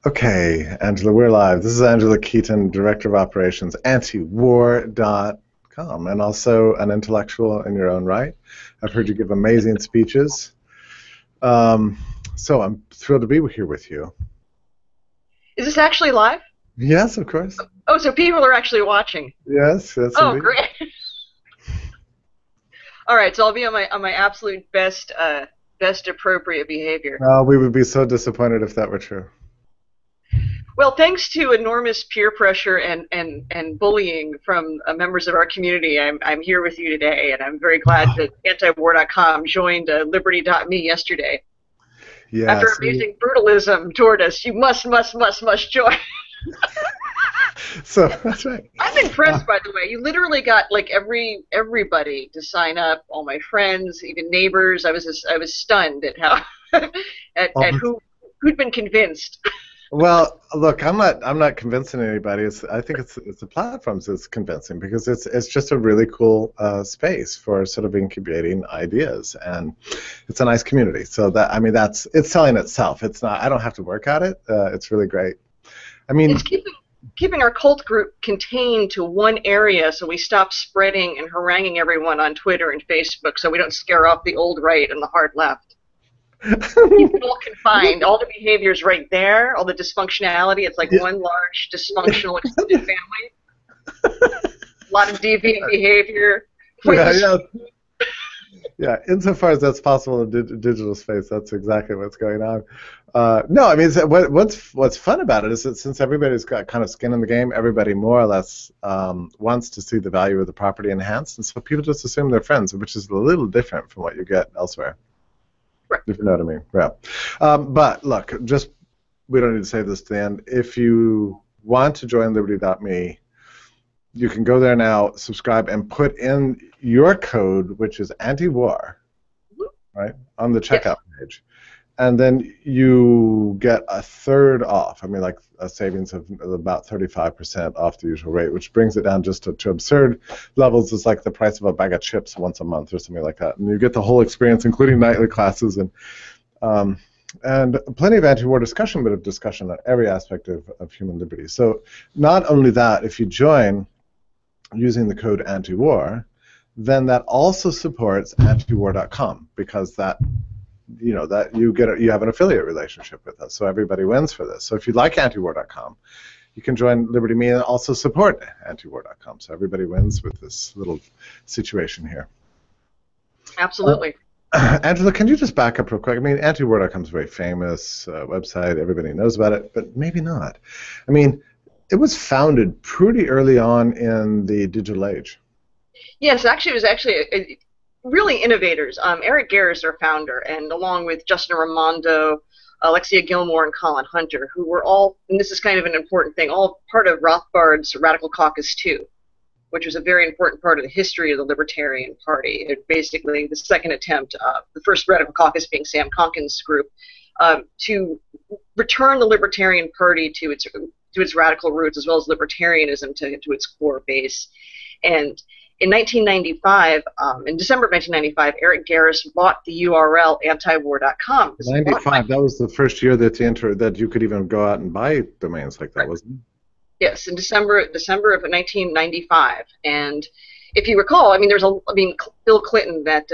Okay, Angela, we're live. This is Angela Keaton, Director of Operations, antiwar.com, and also an intellectual in your own right. I've heard you give amazing speeches. So I'm thrilled to be here with you. Is this actually live? Yes, of course. Oh, so people are actually watching. Yes, Oh, indeed. great. All right, so I'll be on my absolute best appropriate behavior. We would be so disappointed if that were true. Well, thanks to enormous peer pressure and bullying from members of our community, I'm here with you today, and I'm very glad that antiwar.com joined Liberty.me yesterday. After Yes. amazing brutalism toward us, you must join. So that's right. I'm impressed, by the way. You literally got like everybody to sign up, all my friends, even neighbors. I was stunned at how at who'd been convinced. Well, look, I'm not convincing anybody. I think it's the platforms that's convincing because it's just a really cool space for sort of incubating ideas, and it's a nice community. So it's selling itself. It's not. I don't have to work at it. It's really great. I mean, it's keeping our cult group contained to one area, so we stop spreading and haranguing everyone on Twitter and Facebook, so we don't scare off the old right and the hard left. Keep it all confined. All the behaviors right there, all the dysfunctionality. It's like one large dysfunctional extended family. A lot of deviant behavior. Yeah, insofar as that's possible in digital space, that's exactly what's going on. No, I mean, what's fun about it is that since everybody's got kind of skin in the game, everybody more or less wants to see the value of the property enhanced, and so people just assume they're friends, which is a little different from what you get elsewhere. Right. If you know what I mean. Yeah. But look, we don't need to say this to the end. If you want to join Liberty.me, you can go there now, subscribe, and put in your code, which is anti-war, right, on the checkout page. And then you get a third off. I mean, like a savings of about 35% off the usual rate, which brings it down just to absurd levels. It's like the price of a bag of chips once a month or something like that. And you get the whole experience, including nightly classes and plenty of anti-war discussion, but of discussion on every aspect of human liberty. So not only that, if you join using the code anti-war, then that also supports antiwar.com, because that you have an affiliate relationship with us, so everybody wins for this. So if you like antiwar.com, you can join Liberty.me and also support antiwar.com. So everybody wins with this little situation here. Absolutely. Angela, can you just back up real quick? I mean, antiwar.com is a very famous website. Everybody knows about it, but maybe not. I mean, it was founded pretty early on in the digital age. Yes, actually, it was really innovators. Eric Garris, our founder, and along with Justin Raimondo, Alexia Gilmore, and Colin Hunter, who were all, and this is kind of an important thing, all part of Rothbard's Radical Caucus 2, which was a very important part of the history of the Libertarian Party. It basically, the second attempt, the first Radical Caucus being Sam Conkin's group, to return the Libertarian Party to its radical roots, as well as libertarianism to its core base. And in 1995, in December of 1995, Eric Garris bought the URL antiwar.com. 95, that was the first year that you could even go out and buy domains like that, right, wasn't it? Yes, in December of 1995. And if you recall, I mean, Bill Clinton, that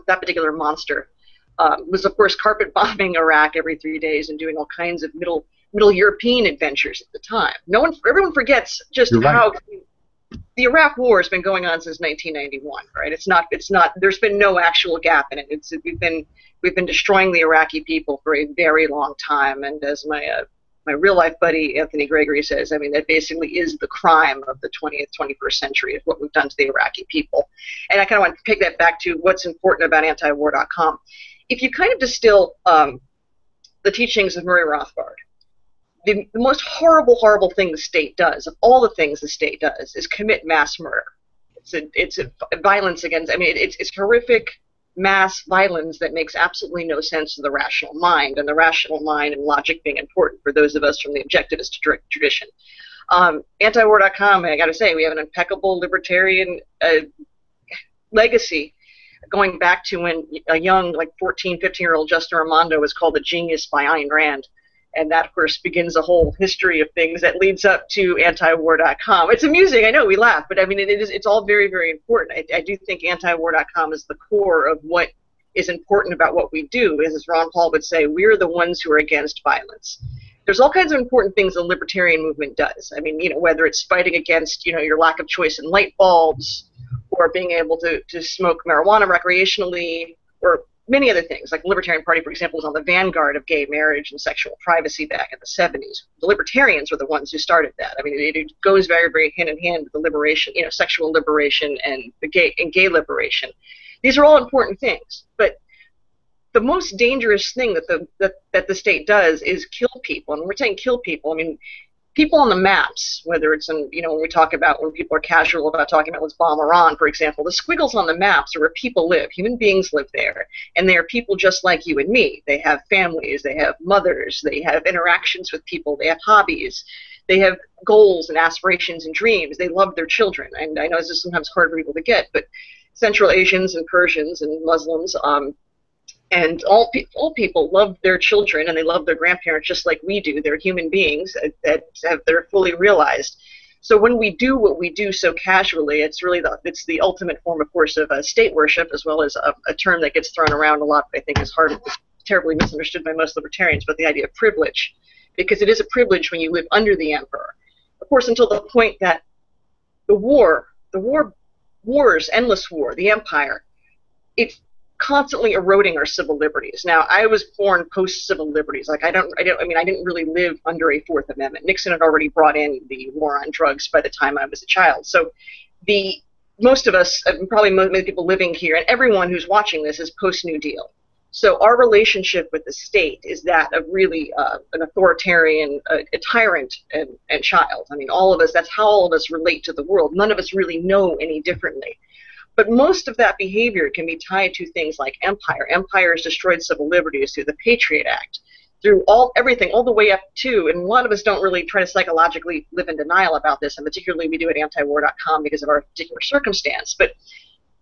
particular monster, was of course carpet bombing Iraq every 3 days and doing all kinds of Middle European adventures at the time. Everyone forgets just how the Iraq War has been going on since 1991, right? It's not. There's been no actual gap in it. We've been destroying the Iraqi people for a very long time, and as my real life buddy Anthony Gregory says, I mean, that basically is the crime of the 21st century, is what we've done to the Iraqi people. And I kind of want to pick that back to what's important about antiwar.com. If you kind of distill the teachings of Murray Rothbard, the most horrible thing the state does, of all the things the state does, is commit mass murder. It's a violence against, I mean, it's horrific mass violence that makes absolutely no sense to the rational mind, and the rational mind and logic being important for those of us from the objectivist tradition. Antiwar.com, I got to say, we have an impeccable libertarian legacy going back to when a young, like 14, 15-year-old Justin Raimondo was called a genius by Ayn Rand. And that, of course, begins a whole history of things that leads up to antiwar.com. It's amusing, I know, we laugh, but I mean, it's all very, very important. I do think antiwar.com is the core of what is important about what we do. As Ron Paul would say, we're the ones who are against violence. There's all kinds of important things the libertarian movement does. I mean, whether it's fighting against, your lack of choice in light bulbs, or being able to smoke marijuana recreationally, or many other things. Like the Libertarian Party, for example, was on the vanguard of gay marriage and sexual privacy back in the 70s. The libertarians were the ones who started that. I mean, it goes very, very hand in hand with the liberation, sexual liberation and gay liberation. These are all important things, but the most dangerous thing that the state does is kill people. And when we're saying kill people, I mean people on the maps, whether it's in, when people are casual about talking about let's bomb Iran, for example, the squiggles on the maps are where people live. Human beings live there, and they are people just like you and me. They have families, they have mothers, they have interactions with people, they have hobbies, they have goals and aspirations and dreams. They love their children, and I know this is sometimes hard for people to get, but Central Asians and Persians and Muslims, and all people love their children, and they love their grandparents just like we do. They're human beings they're fully realized. So when we do what we do so casually, it's the ultimate form, of course, of state worship, as well as a term that gets thrown around a lot, but I think is terribly misunderstood by most libertarians, but the idea of privilege, because it is a privilege when you live under the emperor. Of course, until the point that the wars, endless war, the empire, it's constantly eroding our civil liberties. Now, I was born post-civil liberties. Like I didn't really live under a Fourth Amendment. Nixon had already brought in the war on drugs by the time I was a child. So most of us, probably many people living here, and everyone who's watching this is post-New Deal. So our relationship with the state is that of really an authoritarian, a tyrant and child. I mean, all of us, that's how all of us relate to the world. None of us really know any differently. But most of that behavior can be tied to things like empire. Empire has destroyed civil liberties through the Patriot Act, through everything, all the way up to, and a lot of us don't really try to psychologically live in denial about this, and particularly we do at antiwar.com because of our particular circumstance, but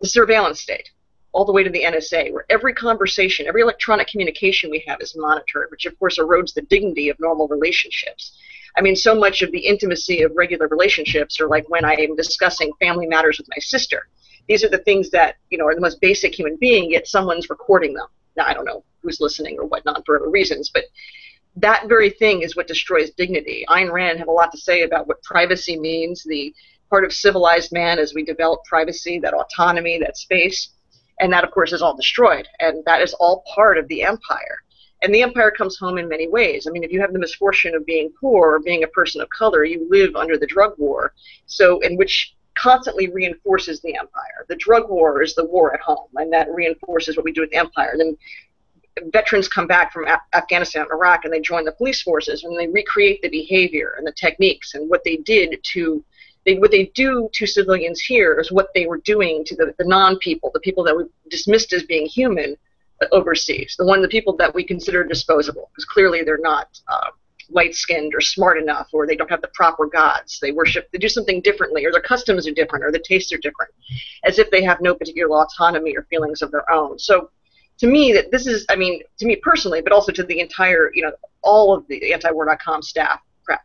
the surveillance state, all the way to the NSA, where every conversation, every electronic communication we have is monitored, which of course erodes the dignity of normal relationships. I mean, so much of the intimacy of regular relationships are like when I am discussing family matters with my sister. These are the things that, are the most basic human being, yet someone's recording them. Now, I don't know who's listening or whatnot for other reasons, but that very thing is what destroys dignity. Ayn Rand had a lot to say about what privacy means, the part of civilized man as we develop privacy, that autonomy, that space, and that, of course, is all destroyed, and that is all part of the empire. And the empire comes home in many ways. I mean, if you have the misfortune of being poor or being a person of color, you live under the drug war, in which constantly reinforces the empire. The drug war is the war at home, and that reinforces what we do with the empire. Then veterans come back from Afghanistan and Iraq, and they join the police forces, and they recreate the behavior and the techniques and what they do to civilians here is what they were doing to the non-people, the people that we dismissed as being human overseas, the people that we consider disposable, because clearly they're not light-skinned or smart enough, or they don't have the proper gods. They do something differently, or their customs are different, or their tastes are different, as if they have no particular autonomy or feelings of their own. So to me, to me personally, but also to the entire, all of the antiwar.com staff,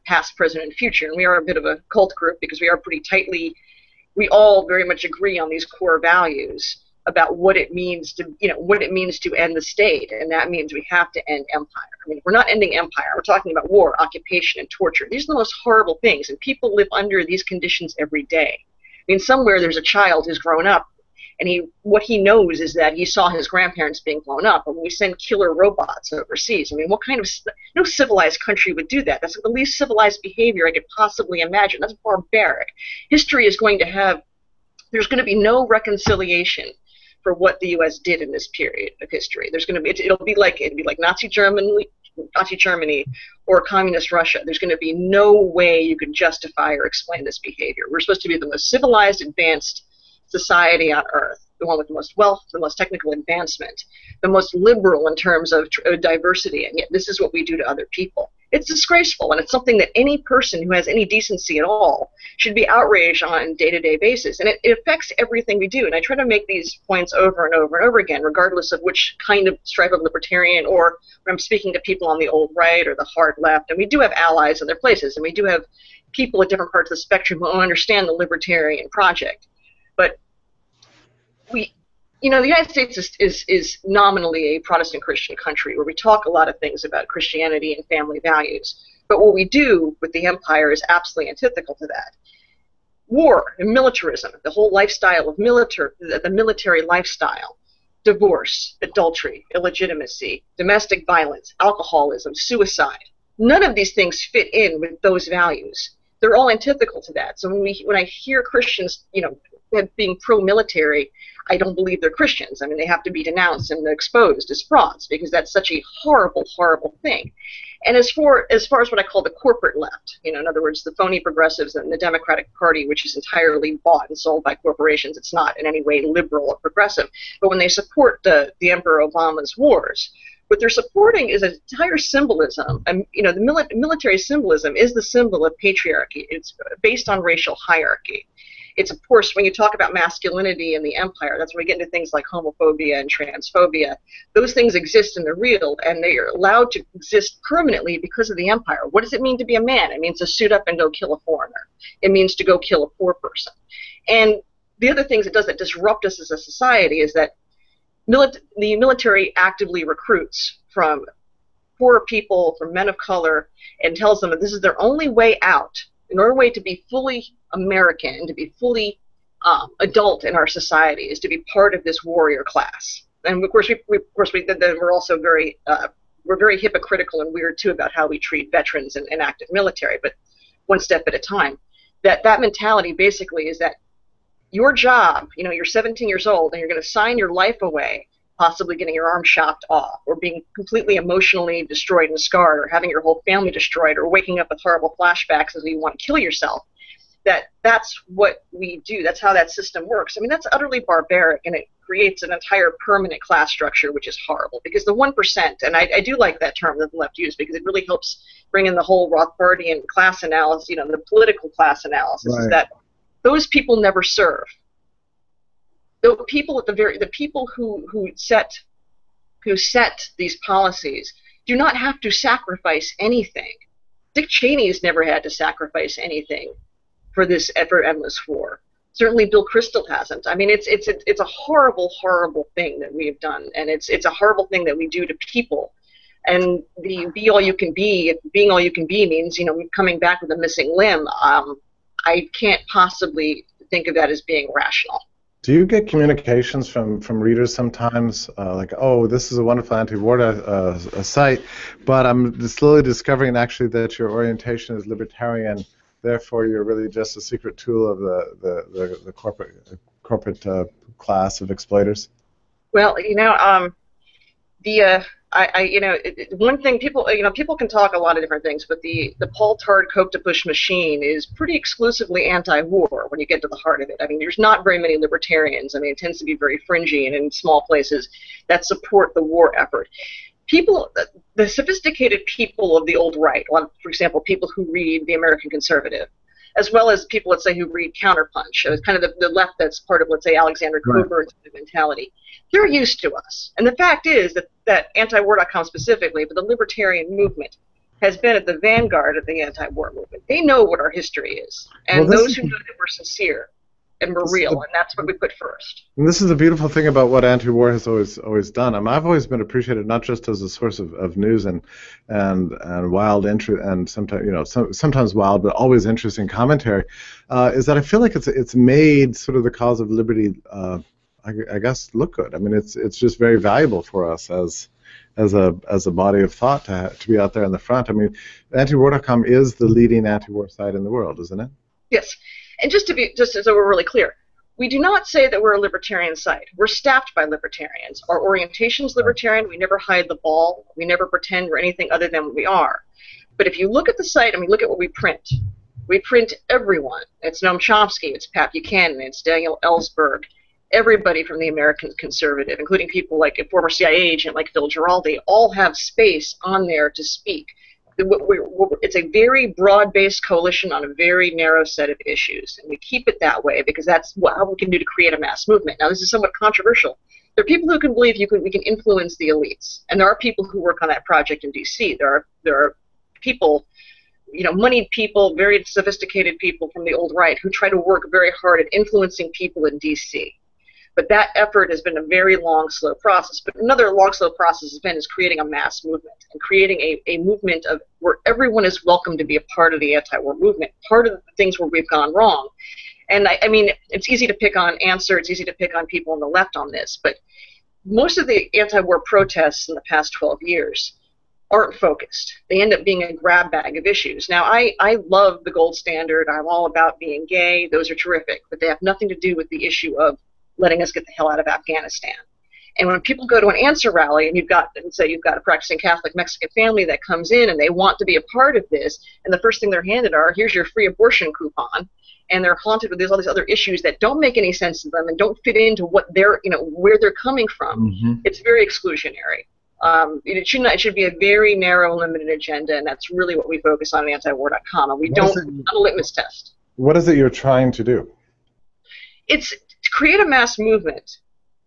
past, present, and future, and we are a bit of a cult group because we are pretty tightly, we all very much agree on these core values about what it means to, end the state, and that means we have to end empire. I mean, we're not ending empire. We're talking about war, occupation, and torture. These are the most horrible things, and people live under these conditions every day. I mean, somewhere there's a child who's grown up, and what he knows is that he saw his grandparents being blown up, and we send killer robots overseas. I mean, what kind of, no civilized country would do that. That's the least civilized behavior I could possibly imagine. That's barbaric. History is going to have, there's going to be no reconciliation for what the U.S. did in this period of history. There's going to be, it'll be like Nazi Germany or communist Russia. There's going to be no way you can justify or explain this behavior. We're supposed to be the most civilized, advanced society on earth, the one with the most wealth, the most technical advancement, the most liberal in terms of diversity, and yet this is what we do to other people. It's disgraceful, and it's something that any person who has any decency at all should be outraged on a day-to-day basis. And it affects everything we do. And I try to make these points over and over and over again, regardless of which kind of stripe of libertarian, or when I'm speaking to people on the old right or the hard left. And we do have allies in their places, and we do have people at different parts of the spectrum who understand the libertarian project. But the United States is nominally a Protestant Christian country where we talk a lot of things about Christianity and family values. But what we do with the empire is absolutely antithetical to that. War and militarism, the whole lifestyle of the military lifestyle, divorce, adultery, illegitimacy, domestic violence, alcoholism, suicide. None of these things fit in with those values. They're all antithetical to that. So when I hear Christians, being pro-military, I don't believe they're Christians. I mean, they have to be denounced and exposed as frauds, because that's such a horrible, horrible thing. And as far as what I call the corporate left, in other words, the phony progressives and the Democratic Party, which is entirely bought and sold by corporations, it's not in any way liberal or progressive. But when they support the Emperor Obama's wars, what they're supporting is an entire symbolism. And the military symbolism is the symbol of patriarchy. It's based on racial hierarchy. It's, of course, when you talk about masculinity in the empire, that's when we get into things like homophobia and transphobia. Those things exist and they're real, and they are allowed to exist permanently because of the empire. What does it mean to be a man? It means to suit up and go kill a foreigner. It means to go kill a poor person. And the other things it does that disrupt us as a society is that the military actively recruits from poor people, from men of color, and tells them that this is their only way out. In order way to be fully American and to be fully adult in our society is to be part of this warrior class. And of course, we're also very hypocritical and weird too about how we treat veterans and active military. But one step at a time. That mentality basically is that your job, you're 17 years old and you're going to sign your life away, possibly getting your arm chopped off, or being completely emotionally destroyed and scarred, or having your whole family destroyed, or waking up with horrible flashbacks as you want to kill yourself. That's what we do. That's how that system works. I mean, that's utterly barbaric, and it creates an entire permanent class structure, which is horrible. Because the 1%, and I do like that term that the left used, because it really helps bring in the whole Rothbardian class analysis, the political class analysis, right. Is that those people never serve. The people who set these policies do not have to sacrifice anything. Dick Cheney's never had to sacrifice anything for this endless war. Certainly, Bill Kristol hasn't. I mean, it's a horrible, horrible thing that we have done, and it's a horrible thing that we do to people. And the being all you can be means coming back with a missing limb. I can't possibly think of that as being rational. Do you get communications from readers sometimes, like, oh, this is a wonderful anti-war site, but I'm slowly discovering actually that your orientation is libertarian, therefore you're really just a secret tool of the corporate class of exploiters? Well, one thing people can talk a lot of different things, but the Paul Tard Coke to push machine is pretty exclusively anti-war when you get to the heart of it. I mean, there's not very many libertarians. I mean, it tends to be very fringy and in small places that support the war effort. People, the sophisticated people of the old right, for example, people who read The American Conservative, as well as people, let's say, who read Counterpunch, kind of the left that's part of, let's say, Alexander Coburn's mentality. They're used to us. And the fact is that anti-war.com specifically, but the libertarian movement, has been at the vanguard of the anti-war movement. They know what our history is. And those who know that we're sincere and we're real, and that's what we put first. And this is the beautiful thing about what anti-war has always done. I mean, I've always been appreciated not just as a source of news and wild interest, and sometimes wild but always interesting commentary, is that I feel like it's made sort of the cause of liberty, I guess, look good. I mean, it's just very valuable for us as a body of thought to be out there in the front. I mean, antiwar.com is the leading anti-war site in the world, isn't it? Yes. And just so we're really clear, we do not say that we're a libertarian site. We're staffed by libertarians. Our orientation's libertarian. We never hide the ball. We never pretend we're anything other than what we are. But if you look at the site and we look at what we print everyone. It's Noam Chomsky, it's Pat Buchanan, it's Daniel Ellsberg, everybody from the American Conservative, including people like a former CIA agent like Phil Giraldi, all have space on there to speak. It's a very broad-based coalition on a very narrow set of issues, and we keep it that way because that's how we can do to create a mass movement. Now, this is somewhat controversial. There are people who can believe we can influence the elites, and there are people who work on that project in D.C. There are people, moneyed people, very sophisticated people from the old right who try to work very hard at influencing people in D.C. But that effort has been a very long, slow process. But another long, slow process has been creating a mass movement and creating a movement where everyone is welcome to be a part of the anti-war movement, part of the things where we've gone wrong. And I mean, it's easy to pick on Answer, it's easy to pick on people on the left on this, but most of the anti-war protests in the past 12 years aren't focused. They end up being a grab bag of issues. Now, I love the gold standard. I'm all about being gay. Those are terrific, but they have nothing to do with the issue of letting us get the hell out of Afghanistan. And when people go to an Answer rally and you've got a practicing Catholic Mexican family that comes in and they want to be a part of this, and the first thing they're handed here's your free abortion coupon, and they're haunted with all these other issues that don't make any sense to them and don't fit into what they're, where they're coming from. Mm-hmm. It's very exclusionary. It should be a very narrow, limited agenda, and that's really what we focus on at antiwar.com. And not a litmus test. What is it you're trying to do? It's to create a mass movement.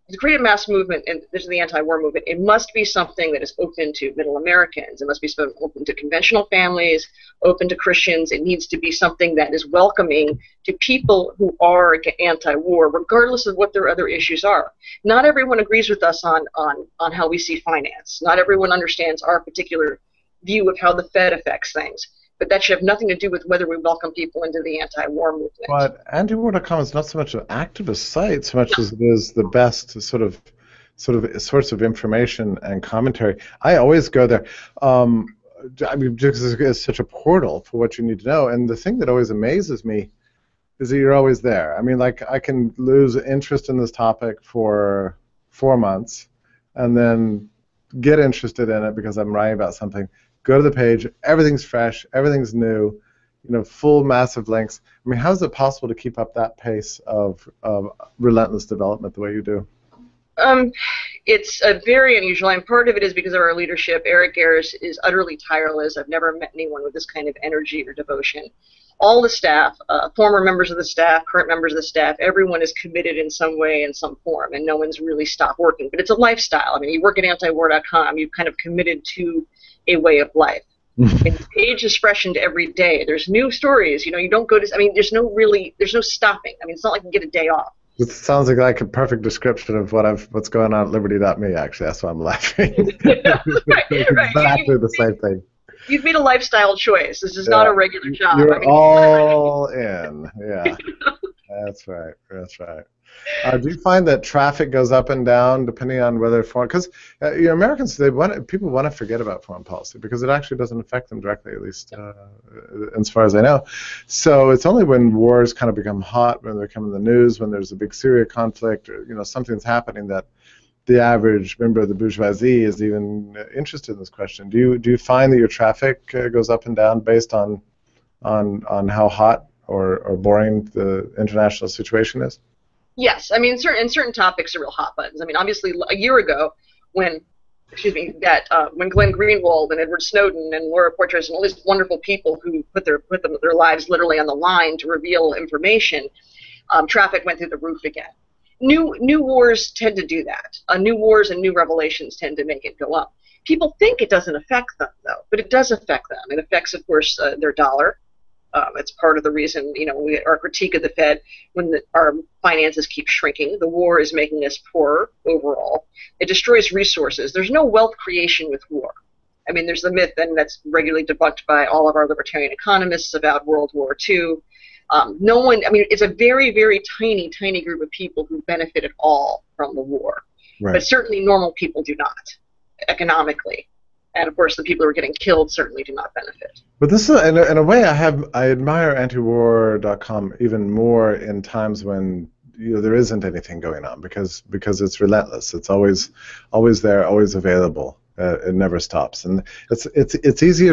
To create a mass movement, and this is the anti-war movement, it must be something that is open to middle Americans. It must be open to conventional families, open to Christians. It needs to be something that is welcoming to people who are anti-war, regardless of what their other issues are. Not everyone agrees with us on how we see finance. Not everyone understands our particular view of how the Fed affects things. But that should have nothing to do with whether we welcome people into the anti-war movement. But antiwar.com is not so much an activist site so much as it is the best sort of source of information and commentary. I always go there. I mean, because it's such a portal for what you need to know. And the thing that always amazes me is that you're always there. I mean, like, I can lose interest in this topic for 4 months and then get interested in it because I'm writing about something. Go to the page, everything's fresh, everything's new, full massive links. I mean, how is it possible to keep up that pace of relentless development the way you do? It's very unusual, and part of it is because of our leadership. Eric Garris is utterly tireless. I've never met anyone with this kind of energy or devotion. All the staff, former members of the staff, current members of the staff, everyone is committed in some way, in some form, and no one's really stopped working. But it's a lifestyle. I mean, you work at antiwar.com, you've kind of committed to a way of life. And the page is freshened every day. There's new stories. You don't go to. I mean, there's no stopping. I mean, it's not like you get a day off. It sounds like a perfect description of what's going on at Liberty.me. Actually, that's why I'm laughing. Right. Exactly the same thing. You've made a lifestyle choice. This is not a regular job. You're all in. Yeah. That's right. Do you find that traffic goes up and down depending on whether because Americans people want to forget about foreign policy because it actually doesn't affect them directly, at least as far as I know. So it's only when wars kind of become hot, when they come in the news, when there's a big Syria conflict, or something's happening that the average member of the bourgeoisie is even interested in this question. Do you find that your traffic goes up and down based on how hot or boring the international situation is? Yes, I mean, certain topics are real hot buttons. I mean, obviously, a year ago, when Glenn Greenwald and Edward Snowden and Laura Poitras and all these wonderful people who put their lives literally on the line to reveal information, traffic went through the roof again. New wars tend to do that. New wars and new revelations tend to make it go up. People think it doesn't affect them, though, but it does affect them. It affects, of course, their dollar. It's part of the reason, our critique of the Fed, when our finances keep shrinking, the war is making us poorer overall. It destroys resources. There's no wealth creation with war. I mean, there's the myth, and that's regularly debunked by all of our libertarian economists about World War II. It's a very, very tiny group of people who benefit at all from the war. Right. But certainly normal people do not, economically. And of course, the people who are getting killed certainly do not benefit. But this is, in a way, I admire antiwar.com even more in times when there isn't anything going on because it's relentless. It's always there, always available. It never stops, and it's easy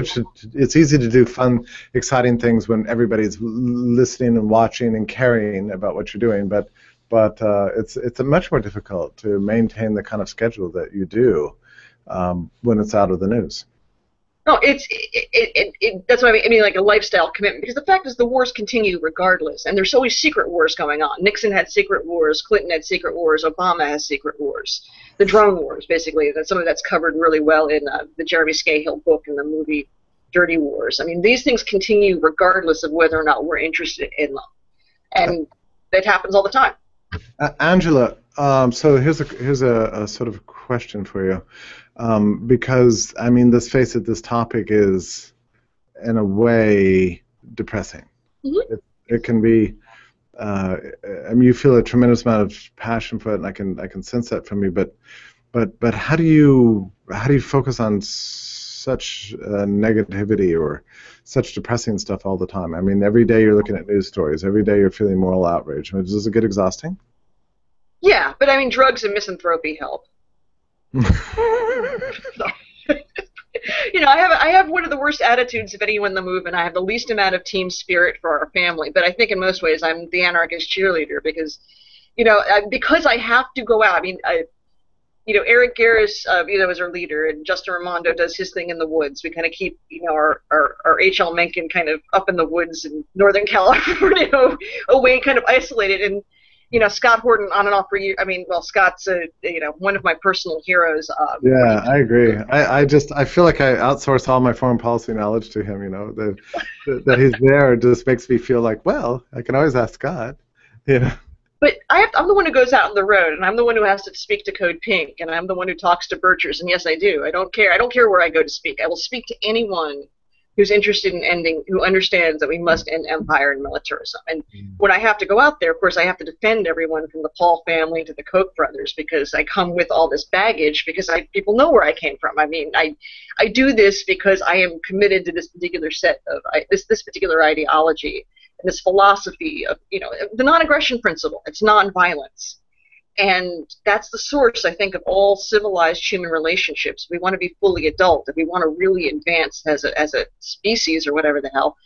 to do fun, exciting things when everybody's listening and watching and caring about what you're doing. But it's much more difficult to maintain the kind of schedule that you do when it's out of the news. No, that's what I mean. I mean, like a lifestyle commitment. Because the fact is, the wars continue regardless, and there's always secret wars going on. Nixon had secret wars, Clinton had secret wars, Obama has secret wars. The drone wars, basically. Some of that's covered really well in the Jeremy Scahill book and the movie Dirty Wars. I mean, these things continue regardless of whether or not we're interested in them, and that happens all the time. Angela, so here's a sort of question for you. Because, I mean, let's face it, this topic is, in a way, depressing. Mm-hmm. It can be, I mean, you feel a tremendous amount of passion for it, and I can sense that from you. But how do you focus on such negativity or such depressing stuff all the time? I mean, every day you're looking at news stories. Every day you're feeling moral outrage. I mean, does it get exhausting? Yeah, but I mean, drugs and misanthropy help. You know, I have one of the worst attitudes of anyone in the movement. I have the least amount of team spirit for our family, but I think in most ways I'm the anarchist cheerleader because, you know, because I have to go out. I mean, you know, Eric Garris, you know, is our leader, and Justin Raimondo does his thing in the woods. We kind of keep, you know, our H.L. Mencken kind of up in the woods in Northern California, away, kind of isolated, and you know, Scott Horton on and off for years. I mean, well, Scott's you know, one of my personal heroes. Yeah, I agree. I feel like I outsource all my foreign policy knowledge to him. You know, that he's there just makes me feel like, well, I can always ask Scott. Yeah. But I'm the one who goes out on the road, and I'm the one who has to speak to Code Pink, and I'm the one who talks to Birchers. And yes, I do. I don't care. I don't care where I go to speak. I will speak to anyone who's interested in ending, who understands that we must end empire and militarism. And when I have to go out there, of course, I have to defend everyone from the Paul family to the Koch brothers because I come with all this baggage because people know where I came from. I mean, I do this because I am committed to this particular set of, this particular ideology and this philosophy of, you know, the non-aggression principle. It's non-violence. And that's the source, I think, of all civilized human relationships. If we want to be fully adult, if we want to really advance as a species or whatever the hell,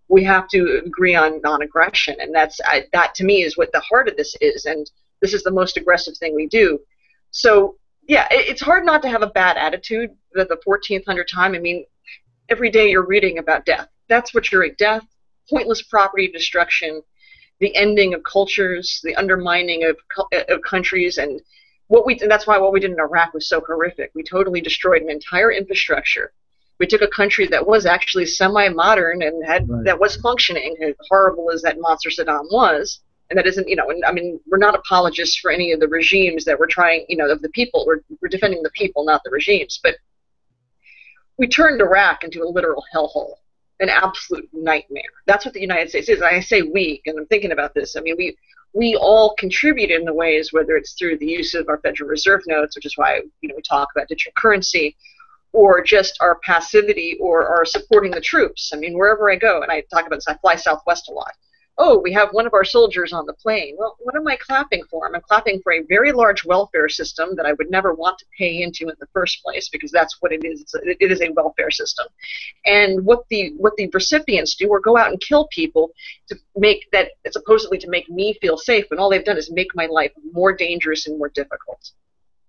we have to agree on non-aggression. And that to me is what the heart of this is. And this is the most aggressive thing we do. So, yeah, it's hard not to have a bad attitude at the 1400 time. I mean, every day you're reading about death. That's what you're at: death, pointless property destruction, the ending of cultures, the undermining of countries, and that's why what we did in Iraq was so horrific. We totally destroyed an entire infrastructure. We took a country that was actually semi-modern and that was functioning, as horrible as that monster Saddam was, and that isn't, you know, and I mean, we're not apologists for any of the regimes that we're trying, you know, of the people. We're defending the people, not the regimes. But we turned Iraq into a literal hellhole. An absolute nightmare. That's what the United States is. I say we, and I'm thinking about this. I mean, we all contribute in the ways, whether it's through the use of our Federal Reserve notes, which is why, you know, we talk about digital currency, or just our passivity or our supporting the troops. I mean, wherever I go, and I talk about this, I fly Southwest a lot. Oh, we have one of our soldiers on the plane. Well, what am I clapping for? I'm clapping for a very large welfare system that I would never want to pay into in the first place, because that's what it is. It is a welfare system. And what the recipients do are go out and kill people to make that, supposedly to make me feel safe, and all they've done is make my life more dangerous and more difficult.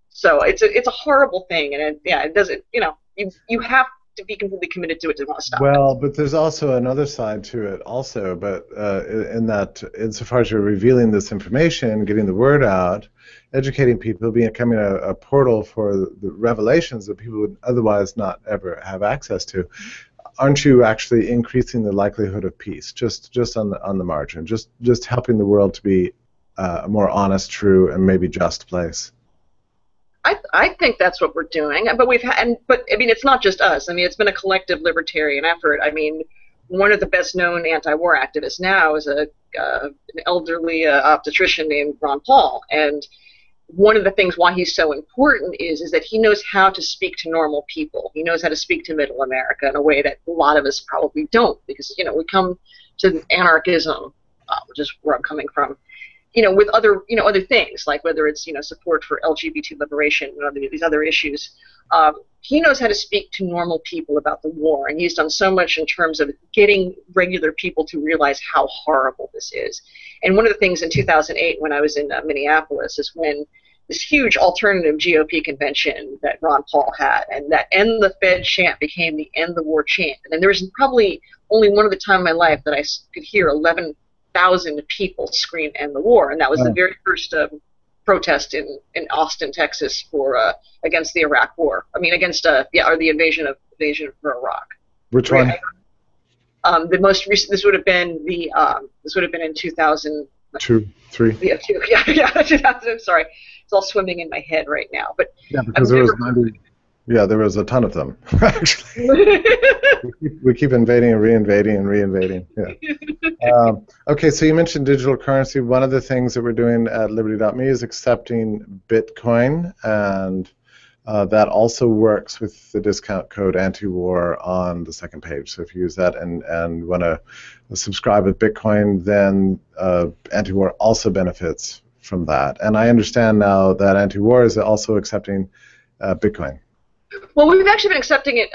So it's a horrible thing, and it doesn't, you know, you have to be completely committed to it to want to stop well, it. But there's also another side to it also, but in that, insofar as you're revealing this information, getting the word out, educating people, becoming a portal for the revelations that people would otherwise not ever have access to, aren't you actually increasing the likelihood of peace, just on the margin, just helping the world to be a more honest, true, and maybe just place? I think that's what we're doing, but but I mean, it's not just us. I mean, it's been a collective libertarian effort. I mean, one of the best-known anti-war activists now is an elderly obstetrician named Ron Paul, and one of the things why he's so important is that he knows how to speak to normal people. He knows how to speak to Middle America in a way that a lot of us probably don't, because, you know, we come to anarchism, which is where I'm coming from, you know, with other things, like whether it's, you know, support for LGBT liberation and these other issues. He knows how to speak to normal people about the war, and he's done so much in terms of getting regular people to realize how horrible this is. And one of the things in 2008 when I was in Minneapolis is when this huge alternative GOP convention that Ron Paul had, and that "End the Fed" chant became the "End the War" chant. And there was probably only one other time in my life that I could hear 11,000 people scream "End the War," and that was the very first protest in Austin, Texas, for against the Iraq War. I mean, against or the invasion of Iraq. Which one? The most recent. This would have been in 2000. 3. Yeah, 2000. Sorry, it's all swimming in my head right now. But yeah, because there was a ton of them actually. we keep invading and reinvading and reinvading. Yeah. Okay, so you mentioned digital currency. One of the things that we're doing at Liberty.me is accepting Bitcoin, and that also works with the discount code anti-war on the second page. So if you use that and want to subscribe with Bitcoin, then anti-war also benefits from that. And I understand now that anti-war is also accepting Bitcoin. Well, we've actually been accepting it.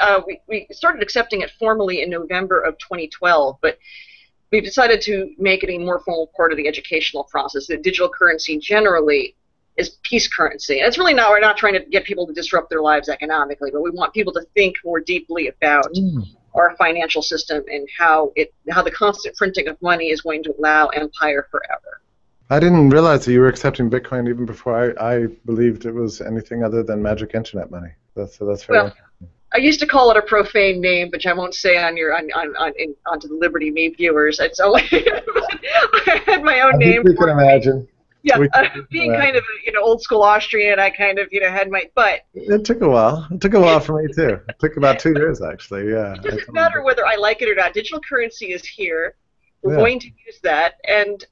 We started accepting it formally in November of 2012, but we've decided to make it a more formal part of the educational process. That digital currency generally is peace currency. And it's really not, we're not trying to get people to disrupt their lives economically, but we want people to think more deeply about our financial system and how the constant printing of money is going to allow empire forever. I didn't realize that you were accepting Bitcoin even before I believed it was anything other than magic internet money. That's very interesting. I used to call it a profane name, which I won't say onto the Liberty.me viewers. It's only I had my own name. You can imagine. Yeah, being kind of old school Austrian, I kind of had my It took a while. It took a while for me too. It took about 2 years actually. Yeah. It doesn't matter whether I like it or not. Digital currency is here. We're going to use that, and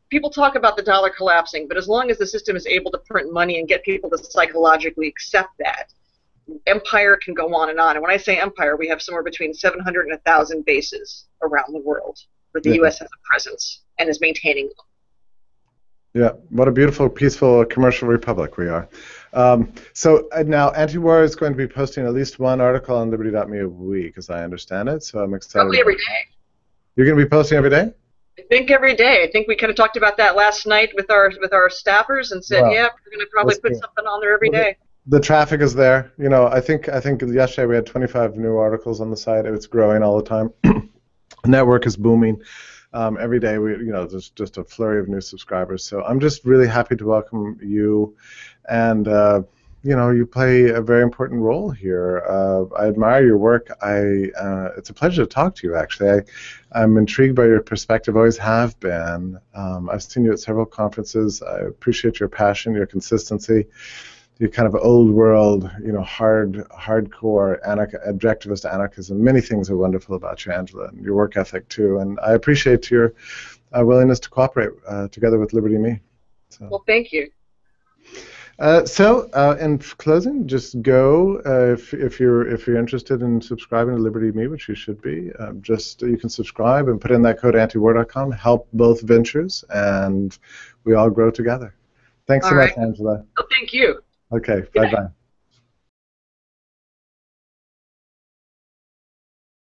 people talk about the dollar collapsing, but as long as the system is able to print money and get people to psychologically accept that, empire can go on. And when I say empire, we have somewhere between 700 and 1,000 bases around the world where the U.S. has a presence and is maintaining them. Yeah, what a beautiful, peaceful commercial republic we are. So now Anti-War is going to be posting at least one article on Liberty.me a week, as I understand it. So I'm excited. Probably every day. You're going to be posting every day? I think every day. I think we kind of talked about that last night with our staffers and said, yeah, we're going to probably put something on there every day. The traffic is there. I think yesterday we had 25 new articles on the site. It's growing all the time. The network is booming. Every day there's just a flurry of new subscribers. So I'm just really happy to welcome you, and you play a very important role here. I admire your work. It's a pleasure to talk to you. Actually, I'm intrigued by your perspective. Always have been. I've seen you at several conferences. I appreciate your passion, your consistency. The kind of old world, hardcore objectivist anarchism. Many things are wonderful about you, Angela, and your work ethic too. And I appreciate your willingness to cooperate together with Liberty.me. So. Well, thank you. In closing, just go if you're interested in subscribing to Liberty.me, which you should be. You can subscribe and put in that code antiwar.com. Help both ventures, and we all grow together. Thanks so much, Angela. Well, thank you. Okay, bye-bye.